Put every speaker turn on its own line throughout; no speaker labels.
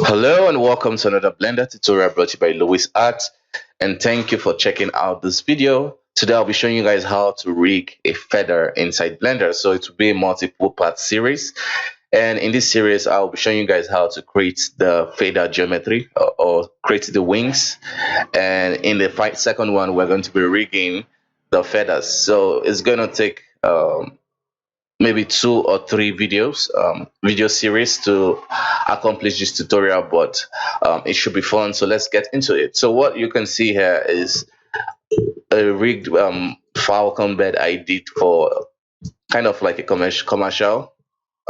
Hello and welcome to another Blender tutorial brought to you by Luwizart, and thank you for checking out this video. Today I'll be showing you guys how to rig a feather inside Blender. So it will be a multiple part series, and in this series I'll be showing you guys how to create the feather geometry or create the wings, and in the second one we're going to be rigging the feathers. So it's going to take maybe 2 or 3 video series to accomplish this tutorial, but it should be fun, so let's get into it. So what you can see here is a rigged falcon bed I did for kind of like a commercial.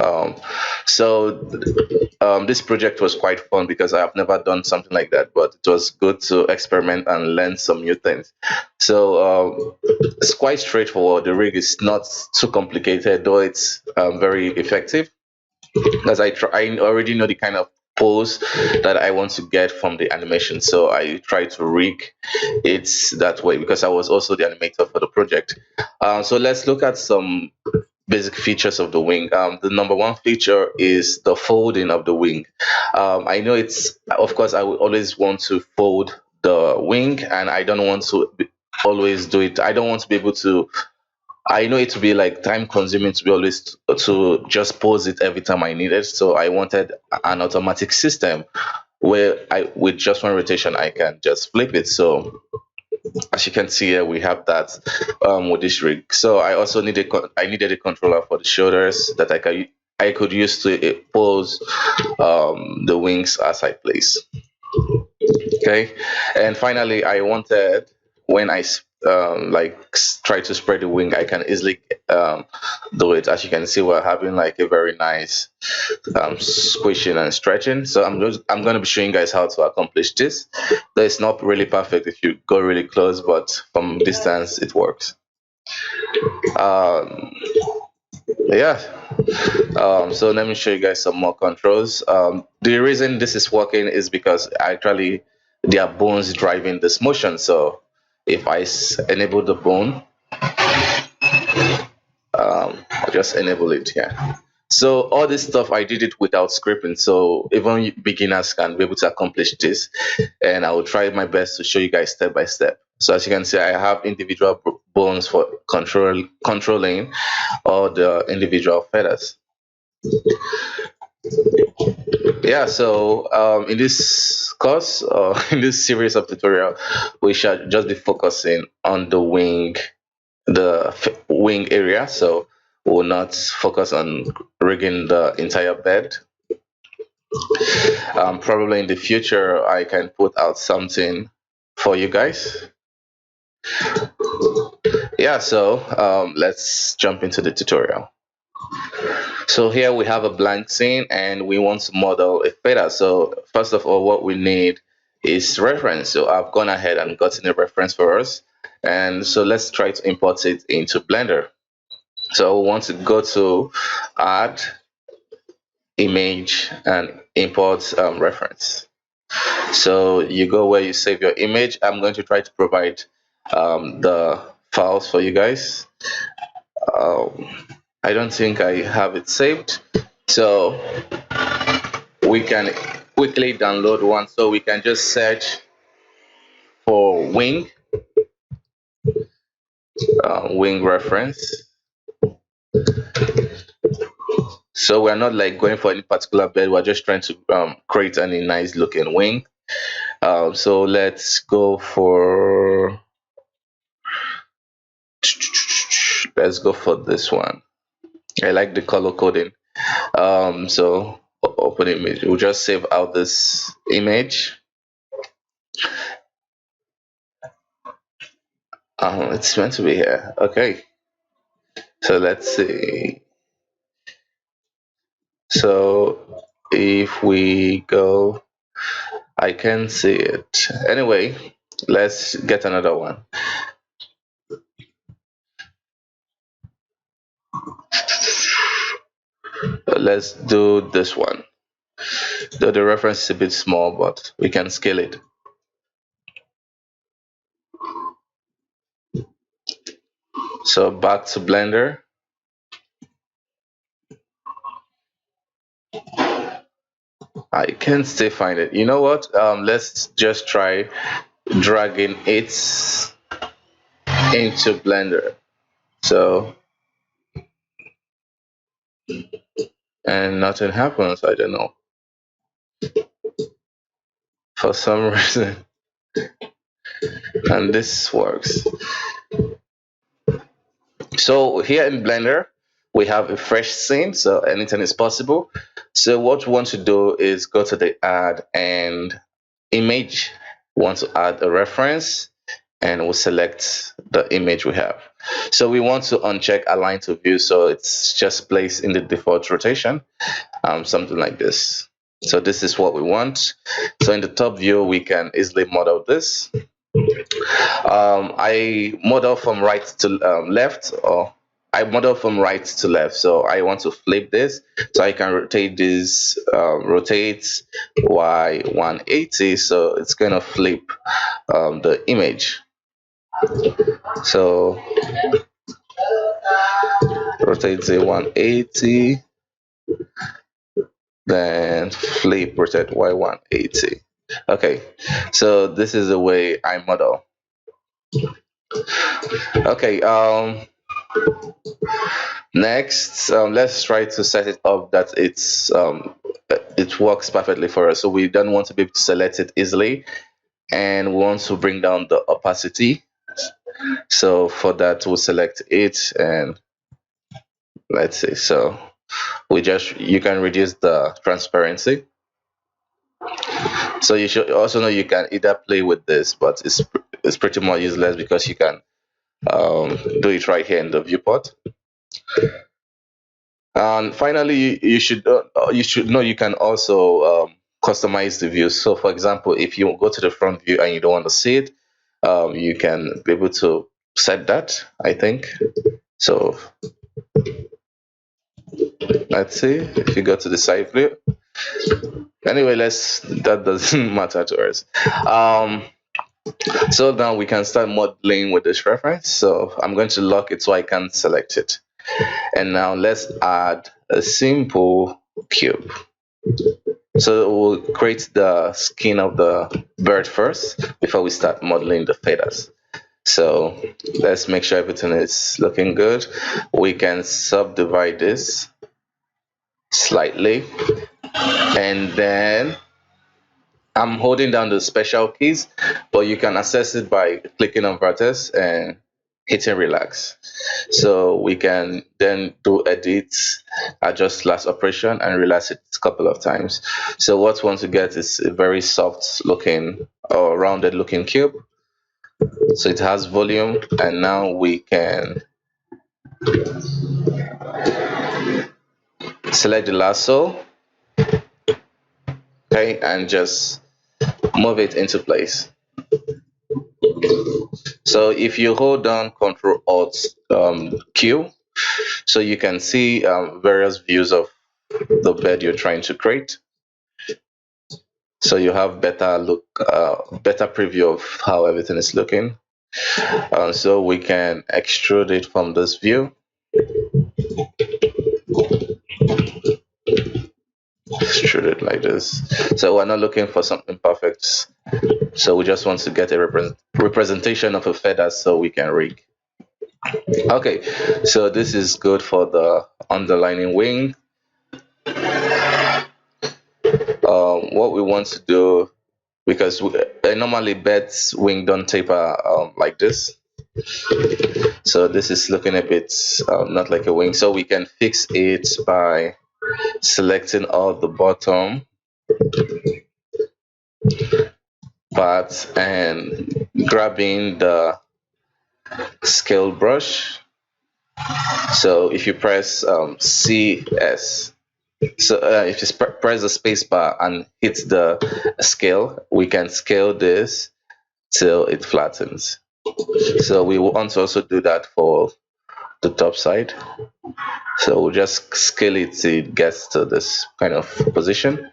um, so this project was quite fun because I have never done something like that, but it was good to experiment and learn some new things. So it's quite straightforward. The rig is not too complicated, though it's very effective because I already know the kind of pose that I want to get from the animation. So I try to rig it that way because I was also the animator for the project. So let's look at some basic features of the wing. The number one feature is the folding of the wing. I know it's, of course, I will always want to fold the wing, and I don't want to always do it. I don't want to be able to. I know it to be like time consuming to be always to just pause it every time I need it. So I wanted an automatic system where I with just one rotation I can just flip it. So as you can see here, we have that with this rig. So I also I needed a controller for the shoulders that I could use to pose the wings as I place. Okay, and finally I wanted, when try to spread the wing, I can easily do it. As you can see, we're having like a very nice squishing and stretching. So I'm going to be showing you guys how to accomplish this. Though it's not really perfect if you go really close, but from distance it works. um yeah. So let me show you guys some more controls. The reason this is working is because actually there are bones driving this motion. So if I enable the bone, I'll just enable it here. So all this stuff I did it without scripting, so even beginners can be able to accomplish this, and I will try my best to show you guys step by step. So as you can see, I have individual bones for controlling all the individual feathers. Yeah, so in this course or in this series of tutorial, we shall just be focusing on the wing, the wing area. So we'll not focus on rigging the entire bed. Probably in the future I can put out something for you guys. Yeah, so let's jump into the tutorial. So here we have a blank scene and we want to model a feather. So first of all, what we need is reference. So I've gone ahead and gotten a reference for us. And so let's try to import it into Blender. So we want to go to add image and import reference. So you go where you save your image. I'm going to try to provide the files for you guys. um, I don't think I have it saved, so we can quickly download one. So we can just search for wing reference. So we're not like going for any particular bed, we're just trying to create any nice looking wing. So let's go for this one. I like the color coding. So open image, we'll just save out this image. It's meant to be here. Okay, so let's see. So if we go, I can see it. Anyway, let's get another one. Let's do this one. Though the reference is a bit small, but we can scale it. So back to Blender. I can still find it. You know what? Let's just try dragging it into Blender. So, and nothing happens. I don't know. For some reason. And this works. So here in Blender, we have a fresh scene, so anything is possible. So what we want to do is go to the add and image. We want to add a reference and we'll select the image we have. So we want to uncheck align to view, so it's just placed in the default rotation, something like this. So this is what we want. So in the top view, we can easily model this. I model from right to left, or I model from right to left. So I want to flip this, so I can rotate this, rotate Y 180, so it's gonna flip the image. So rotate the 180, then flip, rotate Y 180. Okay, so this is the way I model. Okay, next, let's try to set it up that it works perfectly for us. So we don't want to be able to select it easily, and we want to bring down the opacity. So for that, we'll select it, and let's see. So you can reduce the transparency. So you should also know you can either play with this, but it's pretty much useless because you can do it right here in the viewport. And finally, you should know you can also customize the view. So for example, if you go to the front view and you don't want to see it, you can be able to set that, I think. So let's see if you go to the side view. Anyway, that doesn't matter to us. So now we can start modeling with this reference. So I'm going to lock it so I can select it. And now let's add a simple cube. So we'll create the skin of the bird first before we start modeling the feathers. So let's make sure everything is looking good. We can subdivide this slightly, and then I'm holding down the special keys, but you can access it by clicking on vertex and hitting relax. So we can then do edit, adjust last operation, and relax it a couple of times. So what we want to get is a very soft looking or rounded looking cube. So it has volume, and now we can select the lasso, okay, and just move it into place. So if you hold down Control Alt Q, so you can see various views of the bed you're trying to create. So you have better preview of how everything is looking. So we can extrude it from this view. Extrude it like this. So we're not looking for something perfect. So we just want to get a representation of a feather so we can rig. Okay, so this is good for the underlining wing. What we want to do, because normally birds wing don't taper like this, so this is looking a bit not like a wing. So we can fix it by selecting all the bottom parts and grabbing the scale brush. So if you press CS, so if you press the space bar and hit the scale, we can scale this till it flattens. So we want to also do that for the top side. So we'll just scale it till it gets to this kind of position.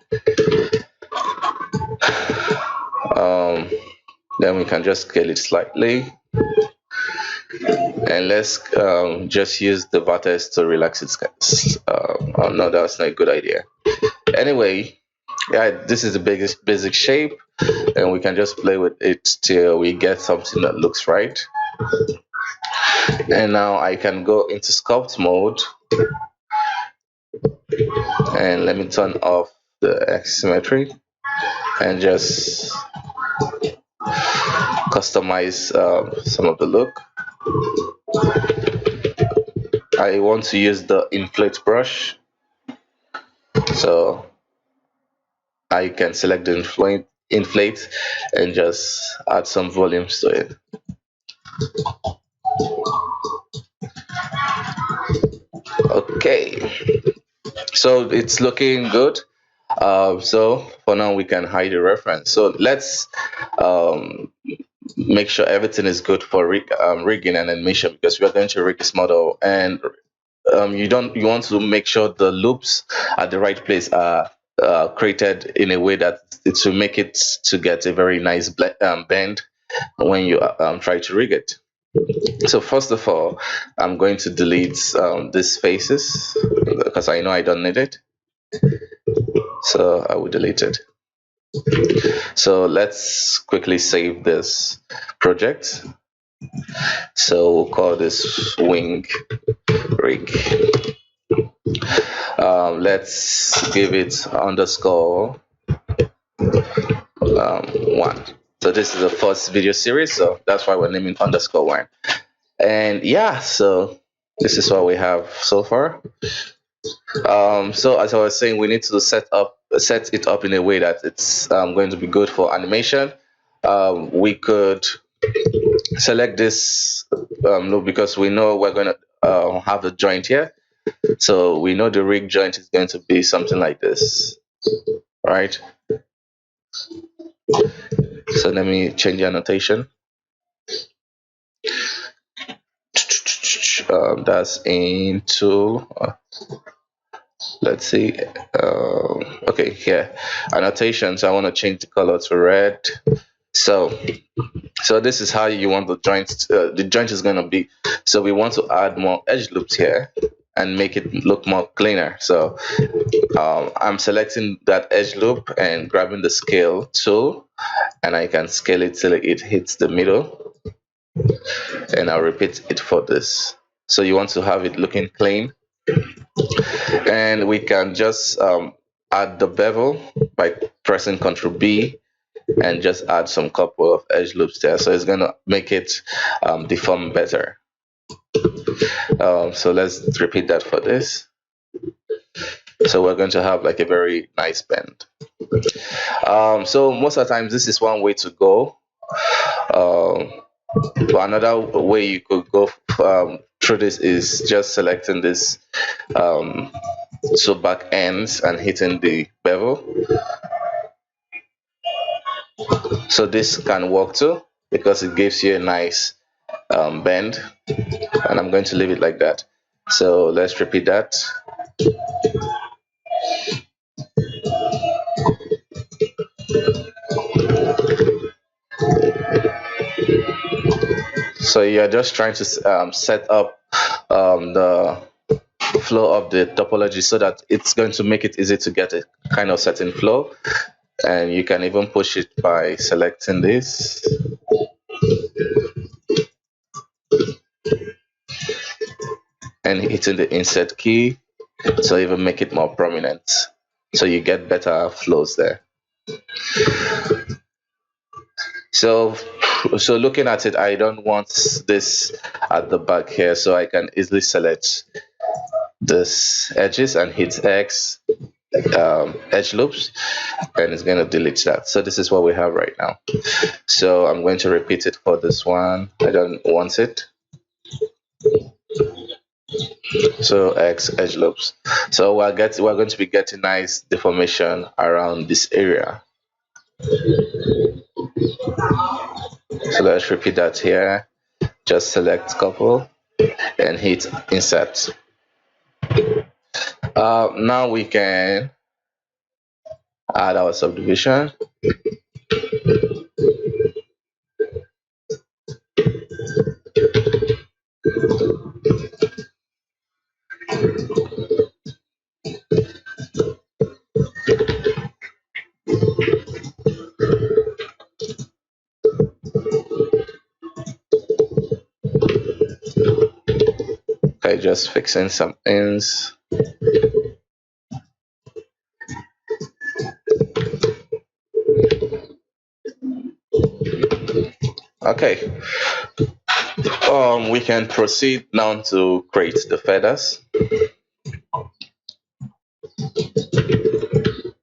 Then we can just scale it slightly. And let's just use the vertex to relax its. Oh no, that's not a good idea. Anyway, Yeah, this is the basic shape, and we can just play with it till we get something that looks right. And now I can go into sculpt mode, and let me turn off the asymmetry and just customize some of the look. I want to use the inflate brush, so I can select the inflate and just add some volumes to it. Okay, so it's looking good. So for now we can hide the reference. So let's um, make sure everything is good for rigging and animation, because we are going to rig this model, and you want to make sure the loops at the right place are created in a way that it will make it to get a very nice bend when you try to rig it. So first of all, I'm going to delete these faces because I know I don't need it. So I will delete it. So let's quickly save this project. So we'll call this wing rig. Let's give it underscore 1. So this is the first video series, so that's why we're naming underscore 1. And yeah, so this is what we have so far. So as I was saying, we need to set it up in a way that it's going to be good for animation. We could select this loop because we know we're going to have a joint here. So we know the rig joint is going to be something like this, right? So let me change the annotation. That's into let's see. Okay, here annotations. I want to change the color to red. So this is how you want the joint. The joint is going to be. So we want to add more edge loops here and make it look more cleaner. So I'm selecting that edge loop and grabbing the scale tool, and I can scale it till it hits the middle, and I'll repeat it for this. So you want to have it looking clean, and we can just add the bevel by pressing Ctrl B and just add some couple of edge loops there, so it's going to make it deform better. So let's repeat that for this. So we're going to have like a very nice bend. So most of the times this is one way to go. But another way you could go through this is just selecting this two back ends and hitting the bevel. So this can work too because it gives you a nice bend, and I'm going to leave it like that. So let's repeat that. So you're just trying to set up the flow of the topology so that it's going to make it easy to get a kind of certain flow. And you can even push it by selecting this. And hitting the insert key, so even make it more prominent, so you get better flows there. So looking at it, I don't want this at the back here, so I can easily select this edges and hit X edge loops, and it's going to delete that. So this is what we have right now. So I'm going to repeat it for this one. I don't want it. So X edge loops. So we're going to be getting nice deformation around this area. So let's repeat that here. Just select couple and hit insert. Now we can add our subdivision. Okay, just fixing some ends. Okay, we can proceed now to create the feathers.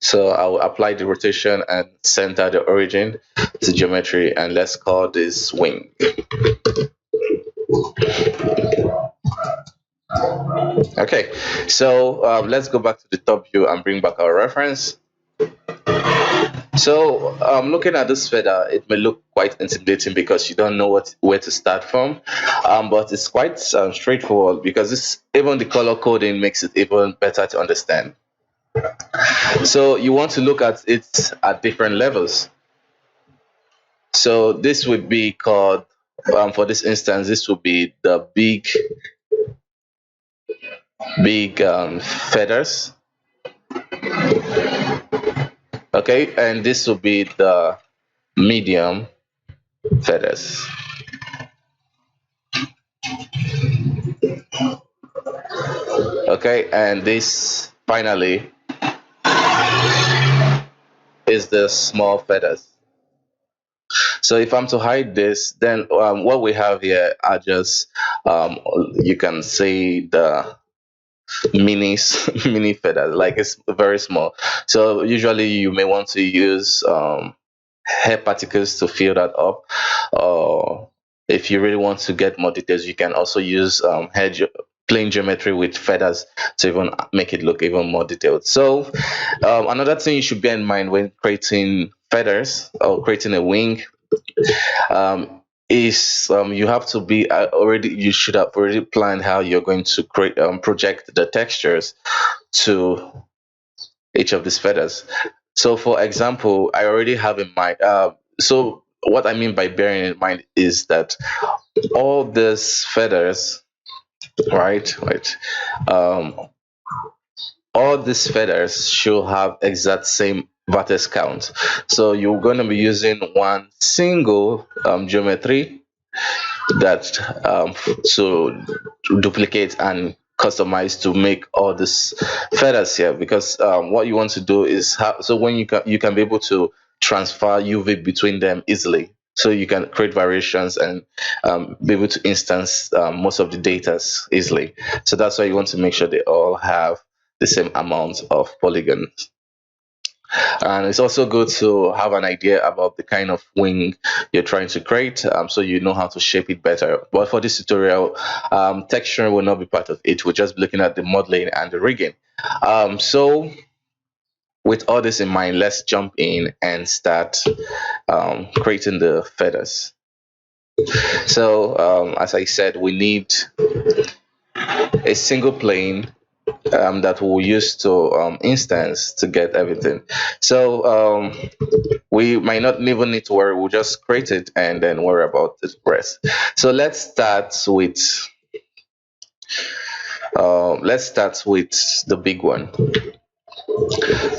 So I will apply the rotation and center the origin to geometry, and let's call this wing. Okay, so let's go back to the top view and bring back our reference. So looking at this feather, it may look quite intimidating because you don't know where to start from, but it's quite straightforward because even the color coding makes it even better to understand. So you want to look at it at different levels. So this would be called, for this instance, this would be the big feathers. Okay, and this will be the medium feathers. Okay, and this finally is the small feathers. So if I'm to hide this, then what we have here are just you can see the mini feathers, like it's very small. So usually you may want to use hair particles to fill that up, or if you really want to get more details, you can also use plain geometry with feathers to even make it look even more detailed. So another thing you should bear in mind when creating feathers or creating a wing is you have to be already, you should have already planned how you're going to create project the textures to each of these feathers. So for example, I already have in mind, so what I mean by bearing in mind is that all these feathers, right, um, all these feathers should have exact same vertex count. So you're going to be using one single geometry that to duplicate and customize to make all these feathers here, because what you want to do is so when you can be able to transfer UV between them easily, so you can create variations and be able to instance most of the data easily. So that's why you want to make sure they all have the same amount of polygons. And it's also good to have an idea about the kind of wing you're trying to create, so you know how to shape it better. But for this tutorial, texture will not be part of it. We're just looking at the modeling and the rigging. So with all this in mind, let's jump in and start creating the feathers. So as I said, we need a single plane that we'll use to instance to get everything. So we might not even need to worry, we'll just create it and then worry about the rest. So let's start with the big one.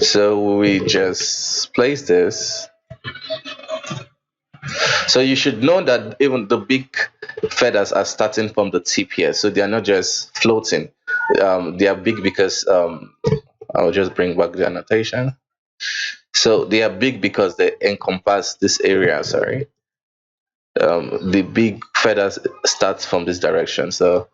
So we just place this. So you should know that even the big feathers are starting from the tip here, so they are not just floating. They are big because I'll just bring back the annotation. So they are big because they encompass this area. Sorry, the big feathers starts from this direction, so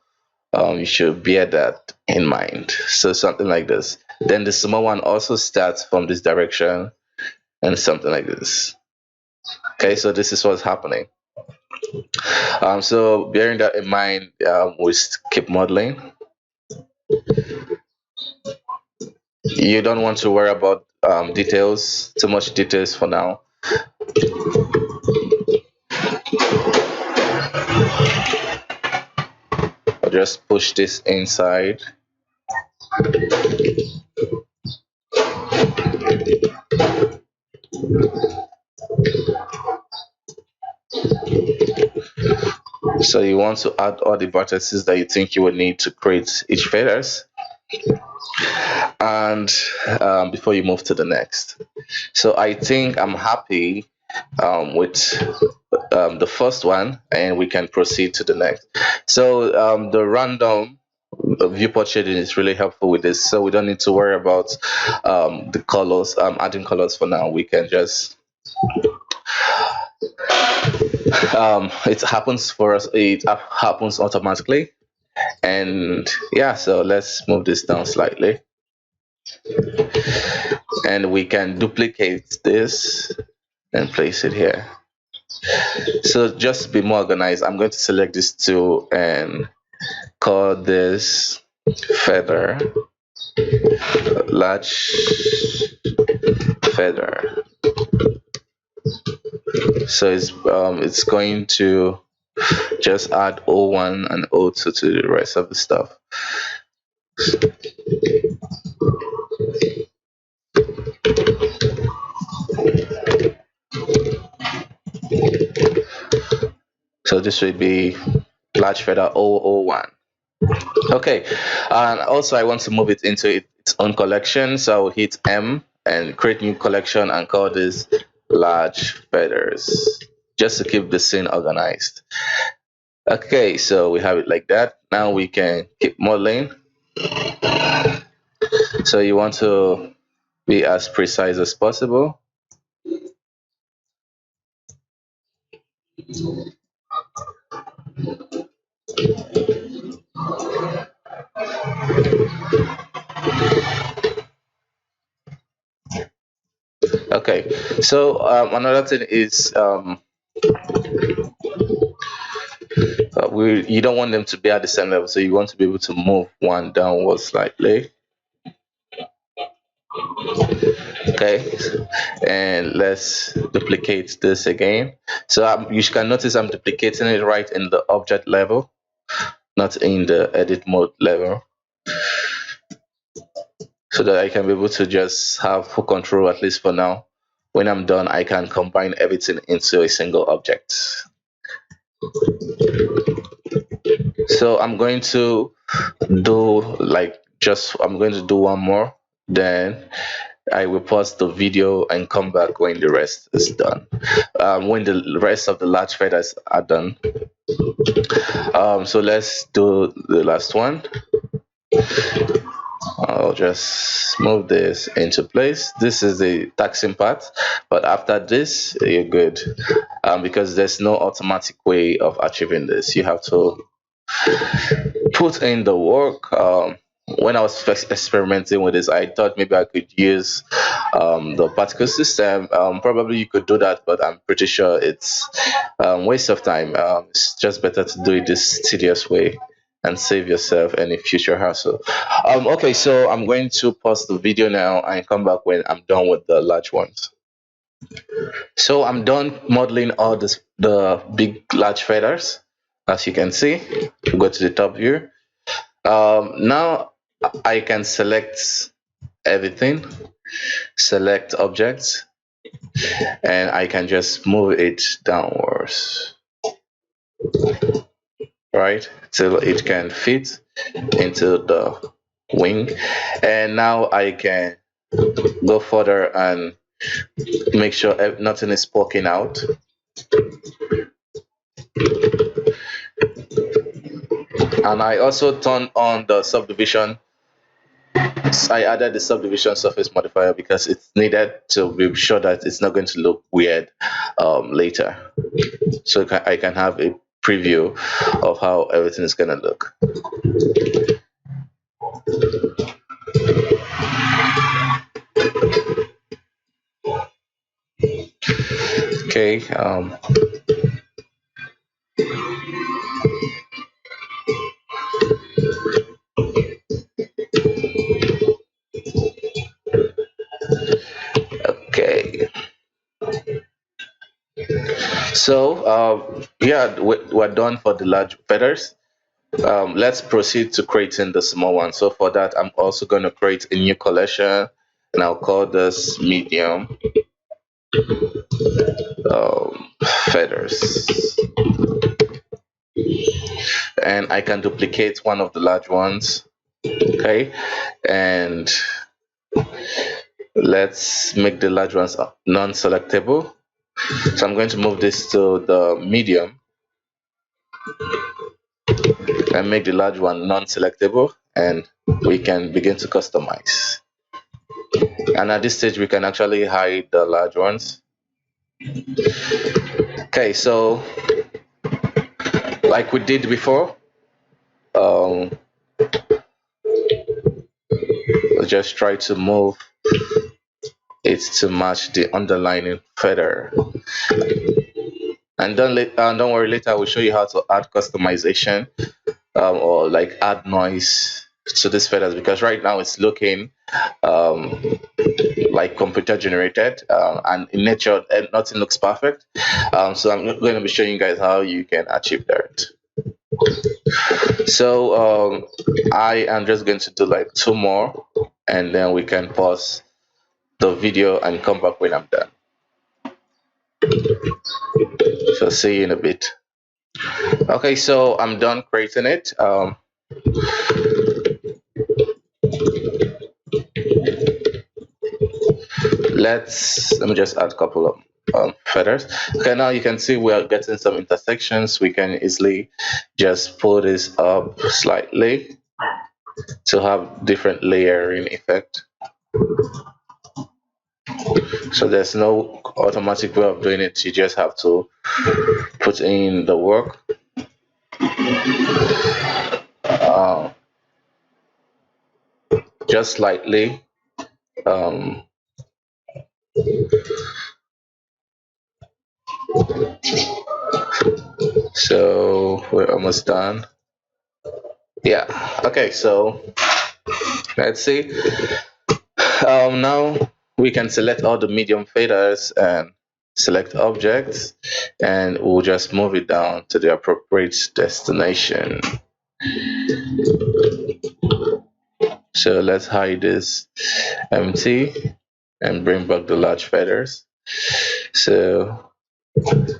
you should bear that in mind. So something like this. Then the small one also starts from this direction and something like this. Okay, so this is what's happening. So bearing that in mind, we keep modeling. You don't want to worry about details, too much details for now. I'll just push this inside. So you want to add all the vertices that you think you will need to create each feathers, and before you move to the next. So I think I'm happy with the first one, and we can proceed to the next. So the random viewport shading is really helpful with this, so we don't need to worry about the colors, adding colors for now. We can just it happens for us, it happens automatically. And yeah, so let's move this down slightly, and we can duplicate this and place it here. So just to be more organized, I'm going to select this tool and call this feather, large feather. So it's going to just add O1 and O2 to the rest of the stuff. So this would be large feather 001. Okay, and also I want to move it into its own collection, so I'll hit M and create new collection and call this large feathers, just to keep the scene organized. Okay, so we have it like that. Now we can keep modeling. So you want to be as precise as possible. Okay, so another thing is you don't want them to be at the same level, so you want to be able to move one downwards slightly. Okay, and let's duplicate this again. So you can notice I'm duplicating it right in the object level, not in the edit mode level, so that I can be able to just have full control, at least for now. When I'm done, I can combine everything into a single object. So I'm going to do I'm going to do one more, then I will pause the video and come back when the rest is done. When the rest of the large feathers are done. So let's do the last one. I'll just move this into place. This is the taxing part, but after this you're good, because there's no automatic way of achieving this. You have to put in the work. When I was first experimenting with this, I thought maybe I could use the particle system. Probably you could do that, but I'm pretty sure it's waste of time. It's just better to do it this tedious way and save yourself any future hassle. Okay, so I'm going to pause the video now and come back when I'm done with the large ones. So I'm done modeling all the big large feathers. As you can see, go to the top view. Now I can select everything, select objects, and I can just move it downwards, right, till it can fit into the wing. And now I can go further and make sure nothing is poking out. And I also turn on the subdivision. I added the subdivision surface modifier because it's needed to be sure that it's not going to look weird later. So I can have a preview of how everything is going to look. Okay. Okay. So yeah, we're done for the large feathers. Let's proceed to creating the small one. So for that, I'm also going to create a new collection, and I'll call this medium feathers. And I can duplicate one of the large ones. Okay, and let's make the large ones non-selectable. So I'm going to move this to the medium. and make the large one non-selectable, and we can begin to customize. And at this stage we can actually hide the large ones. Okay, so like we did before, we'll just try to move it to match the underlining feather. And don't worry, later I will show you how to add customization, or like add noise to these feathers, because right now it's looking um, like computer generated, and in nature nothing looks perfect. So I'm going to be showing you guys how you can achieve that. So I am just going to do like 2 more, and then we can pause the video and come back when I'm done. So see you in a bit. Okay, so I'm done creating it. Let me just add a couple of feathers. Okay, now you can see we are getting some intersections. We can easily just pull this up slightly to have different layering effect. So there's no automatic way of doing it. You just have to put in the work. Just slightly. So we're almost done. Yeah. Okay, so let's see. Now we can select all the medium faders and select objects, and we'll just move it down to the appropriate destination. So let's hide this empty and bring back the large feathers. So I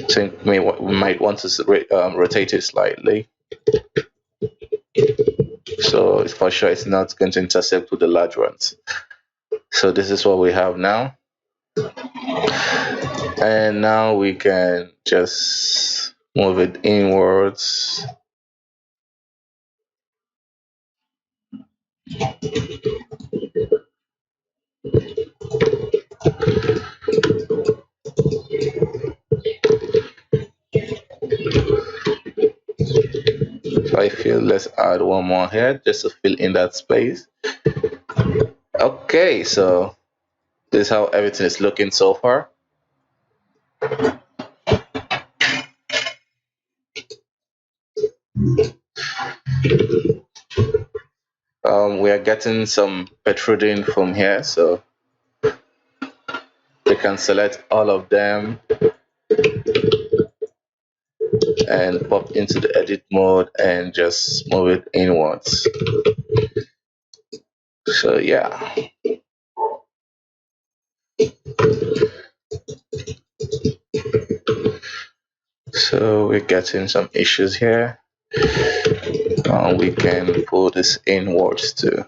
think we might want to rotate it slightly, so for sure it's not going to intersect with the large ones. So this is what we have now, and now we can just move it inwards. So I feel let's add one more here just to fill in that space. Okay, so this is how everything is looking so far. We are getting some protruding from here, so we can select all of them and pop into the edit mode and just move it inwards. So yeah. So we're getting some issues here. We can pull this inwards too.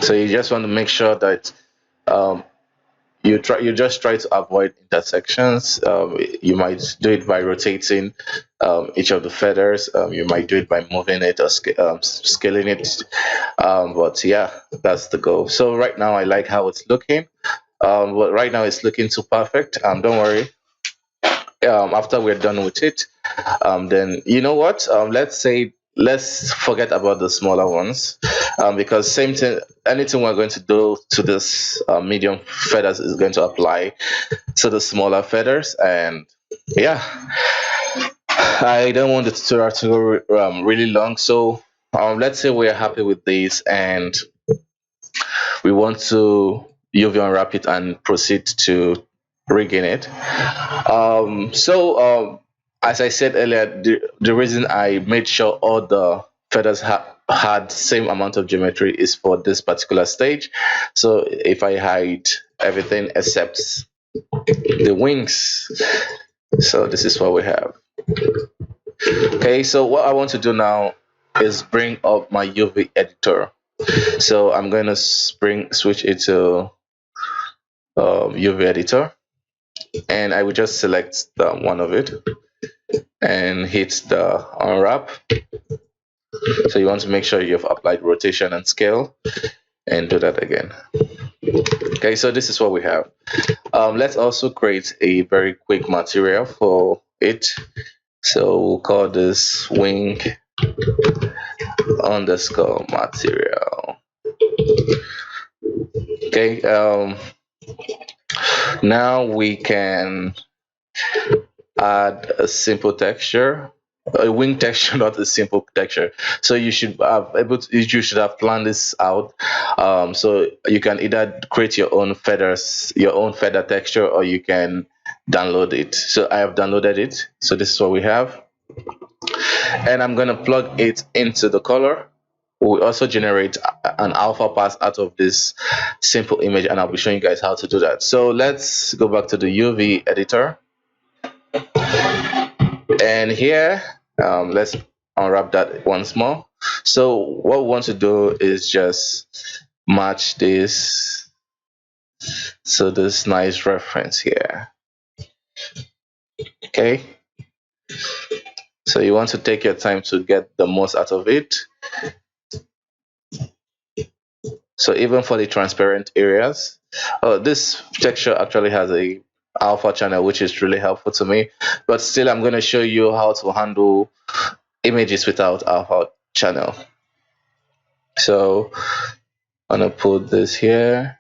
So you just want to make sure that you just try to avoid intersections. You might do it by rotating each of the feathers. You might do it by moving it or scaling it. But yeah, that's the goal. So right now I like how it's looking. But right now it's looking too perfect. Don't worry. After we're done with it, then you know what? Let's forget about the smaller ones, because same thing. Anything we're going to do to this medium feathers is going to apply to the smaller feathers, and yeah, I don't want the tutorial to go really long. So let's say we're happy with this, and we want to UV unwrap it and proceed to rigging it. As I said earlier, the reason I made sure all the feathers had same amount of geometry is for this particular stage. So if I hide everything except the wings, so this is what we have. Okay, so what I want to do now is bring up my UV editor. So I'm going to switch it to UV editor, and I will just select the one of it and hit the unwrap. So you want to make sure you've applied rotation and scale, and do that again. Okay, so this is what we have. Let's also create a very quick material for it. So we'll call this wing underscore material. Okay, now we can add a simple texture, a wing texture, not a simple texture. So you should have you should have planned this out. So you can either create your own feathers, your own feather texture, or you can download it. So I have downloaded it. So this is what we have, and I'm gonna plug it into the color. We also generate an alpha path out of this simple image, and I'll be showing you guys how to do that. So let's go back to the UV editor, and here let's unwrap that once more. So what we want to do is just match this, so this nice reference here. Okay, so you want to take your time to get the most out of it. So even for the transparent areas, this texture actually has a alpha channel, which is really helpful to me, but still I'm going to show you how to handle images without alpha channel. So I'm going to put this here.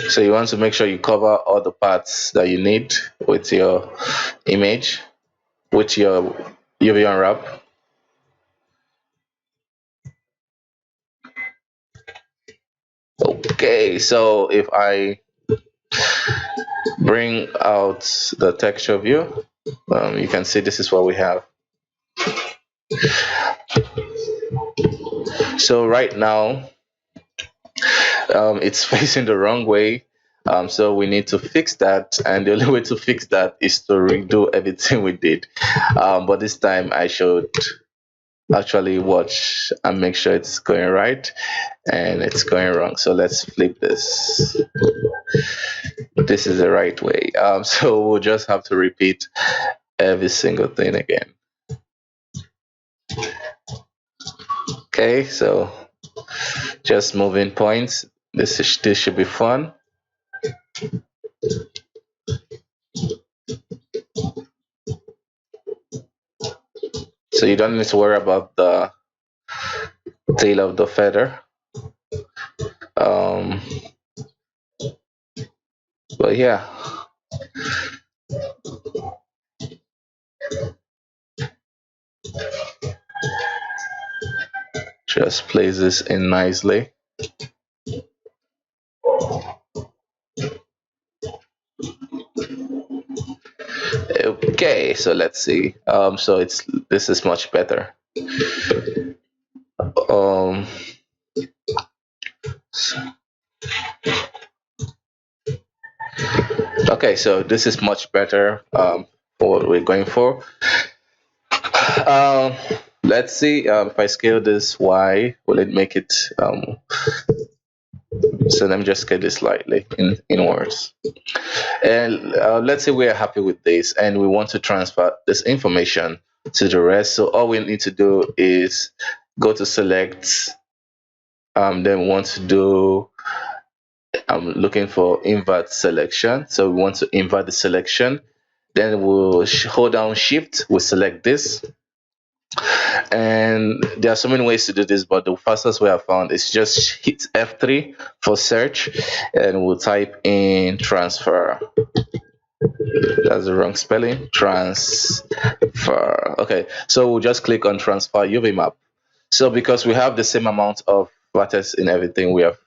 So you want to make sure you cover all the parts that you need with your image, with your UV unwrap. Okay, so if I bring out the texture view, you can see this is what we have. So right now it's facing the wrong way, so we need to fix that, and the only way to fix that is to redo everything we did, but this time I should actually watch and make sure it's going right, and it's going wrong. So let's flip this. This is the right way. So we'll just have to repeat every single thing again. Okay, so just moving points. This should be fun. So you don't need to worry about the tail of the feather. But yeah, just place this in nicely. Okay, so let's see. So this is much better. Okay, so this is much better for what we're going for. Let's see if I scale this Y, will it make it? So let me just scale this slightly inwards. And let's say we are happy with this and we want to transfer this information to the rest. So all we need to do is go to select, then we want to do, I'm looking for invert selection. So we want to invert the selection. Then we'll hold down shift, we'll select this. And there are so many ways to do this, but the fastest way I found is just hit F3 for search, and we'll type in transfer. That's the wrong spelling. Transfer. Okay, so we'll just click on transfer UV map. So because we have the same amount of vertex in everything, we have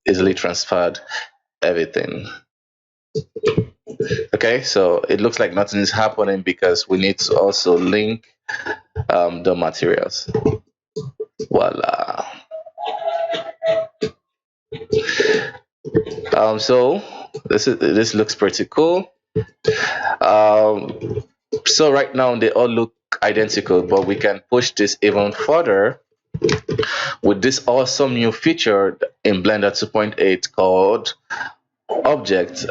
easily transferred everything. Okay, so it looks like nothing is happening because we need to also link the materials. Voila. So this looks pretty cool. So right now they all look identical, but we can push this even further with this awesome new feature in Blender 2.8 called object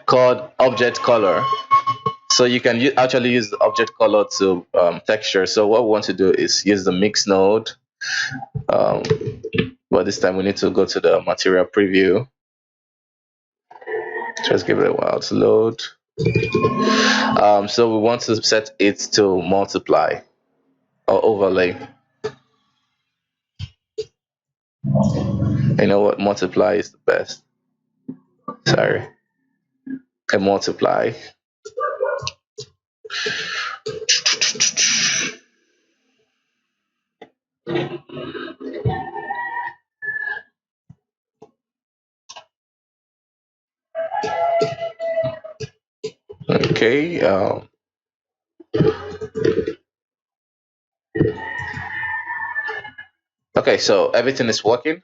called object color. So you can actually use the object color to texture. So what we want to do is use the mix node, um, but this time we need to go to the material preview. Just give it a while to load. So we want to set it to multiply or overlay. You know what? Multiply is the best. Sorry. Okay, multiply. Okay. Okay, so everything is working.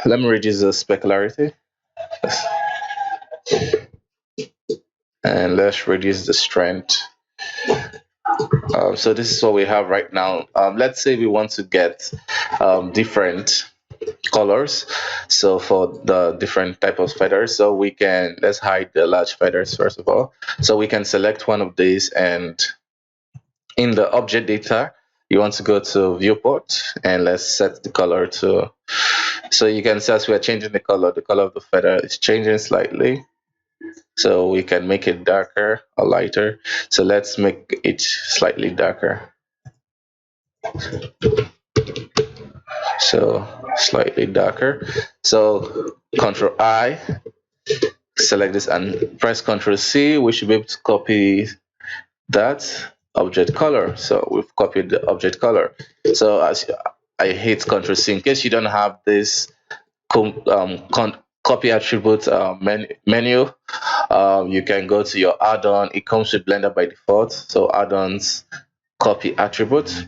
Let me reduce the specularity. And let's reduce the strength. So this is what we have right now. Let's say we want to get different colors, so for the different type of feathers, so we can, let's hide the large feathers first of all. So we can select one of these, and in the object data you want to go to viewport, and let's set the color to, so you can see as we are changing the color of the feather is changing slightly. So we can make it darker or lighter. So let's make it slightly darker. So slightly darker. So Control I, select this and press Control C. We should be able to copy that object color. So we've copied the object color. So as I hit Control C in case you don't have this copy attribute menu. You can go to your add-on. It comes with Blender by default. So add-ons, copy attribute.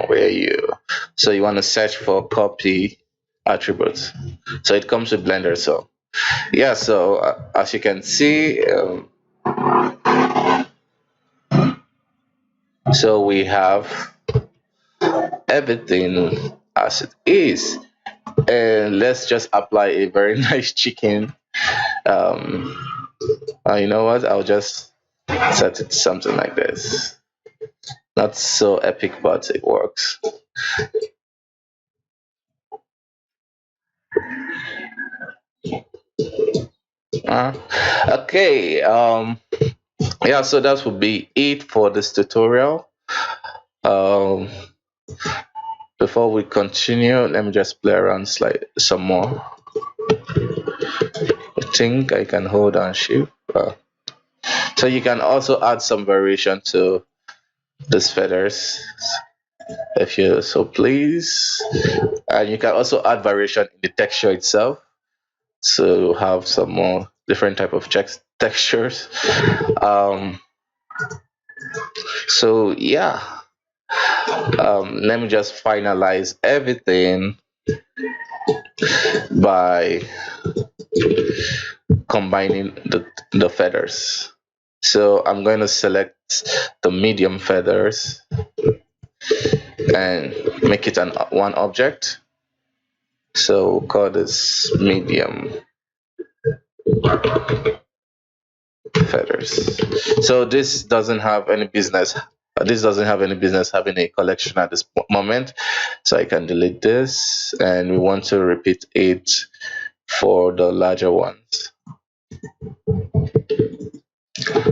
Where are you? So you want to search for copy attributes. So it comes with Blender. So yeah, so as you can see, so we have everything as it is, and let's just apply a very nice chicken. You know what, I'll just set it to something like this. Not so epic, but it works. Okay, yeah, so that would be it for this tutorial. Before we continue, let me just play around some more. I think I can hold on shift. So you can also add some variation to these feathers if you so please, and you can also add variation in the texture itself to have some more different type of textures. So yeah, let me just finalize everything by combining the feathers. So I'm going to select the medium feathers and make it one object. So we'll call this medium feathers. So this doesn't have any business. This doesn't have any business having a collection at this moment. So I can delete this, and we want to repeat it for the larger ones.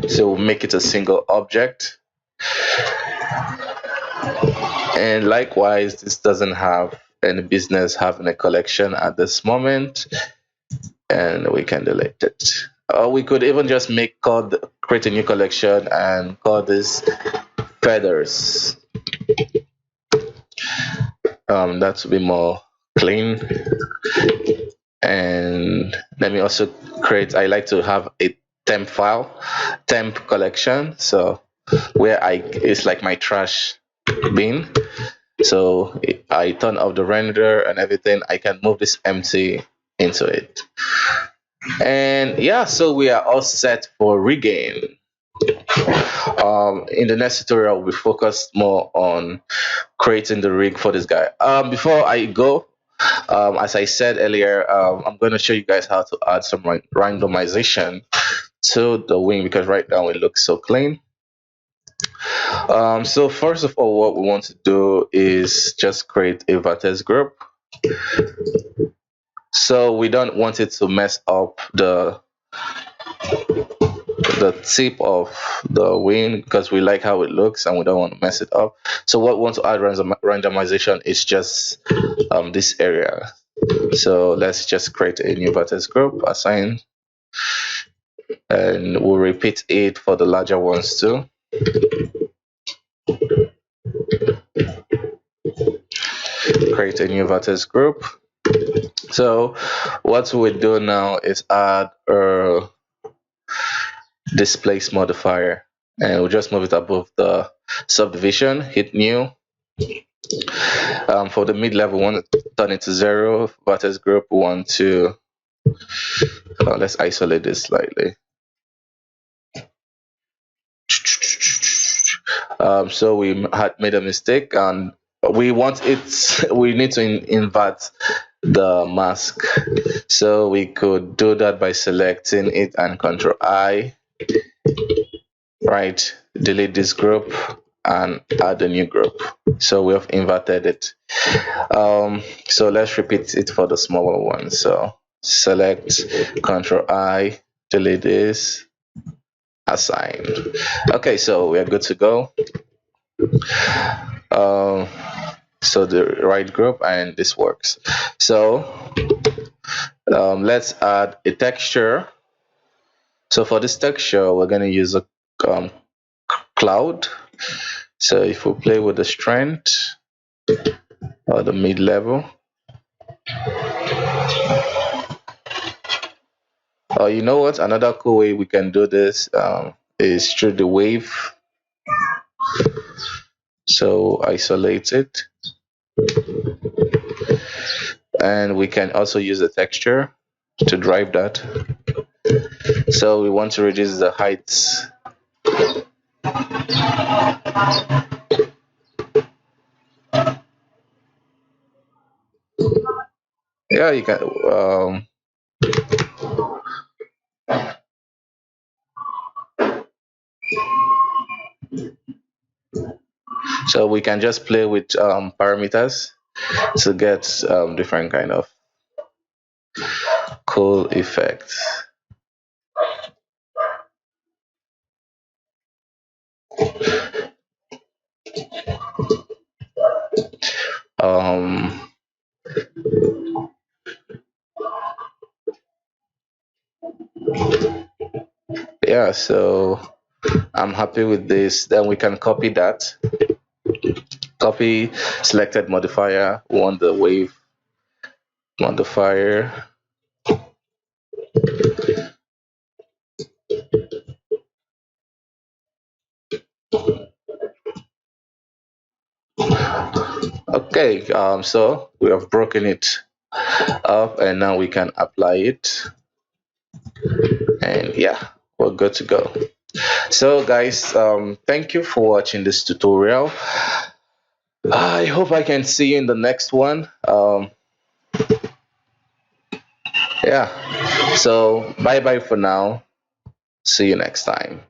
So we'll make it a single object. And likewise, this doesn't have any business having a collection at this moment, and we can delete it. We could even just create a new collection and call this feathers. That would be more clean. And let me also I like to have a temp collection, so where it's like my trash bin. So if I turn off the render and everything, I can move this empty into it. And yeah, so we are all set for rigging. In the next tutorial, we focus more on creating the rig for this guy. Before I go, as I said earlier, I'm going to show you guys how to add some randomization to the wing, because right now it looks so clean. So first of all, what we want to do is just create a vertex group. So we don't want it to mess up the tip of the wing, because we like how it looks and we don't want to mess it up. So what we want to add randomization is just this area. So let's just create a new vertex group, assign, and we'll repeat it for the larger ones too. Create a new vertex group. So what we do now is add a displace modifier, and we'll just move it above the subdivision, hit new. For the mid-level, we want to turn it to 0. Vertex group, we want to let's isolate this slightly. So we had made a mistake, and we want it, we need to invert the mask. So we could do that by selecting it and Control I, right, delete this group and add a new group. So we have inverted it. So let's repeat it for the smaller one. So select, Control I, delete this, assign. Okay, so we are good to go. So the right group, and this works. So let's add a texture. So for this texture, we're going to use a cloud. So if we play with the strength or the mid-level, you know what, another cool way we can do this is through the wave. So isolate it, and we can also use the texture to drive that. So we want to reduce the height. Yeah, you can so we can just play with parameters to get different kind of cool effects. Yeah, so I'm happy with this. Then we can copy that. Copy selected modifier, we want the wave modifier. Okay, so we have broken it up, and now we can apply it, and yeah, we're good to go. So guys, thank you for watching this tutorial. I hope I can see you in the next one. Yeah, so bye bye for now. See you next time.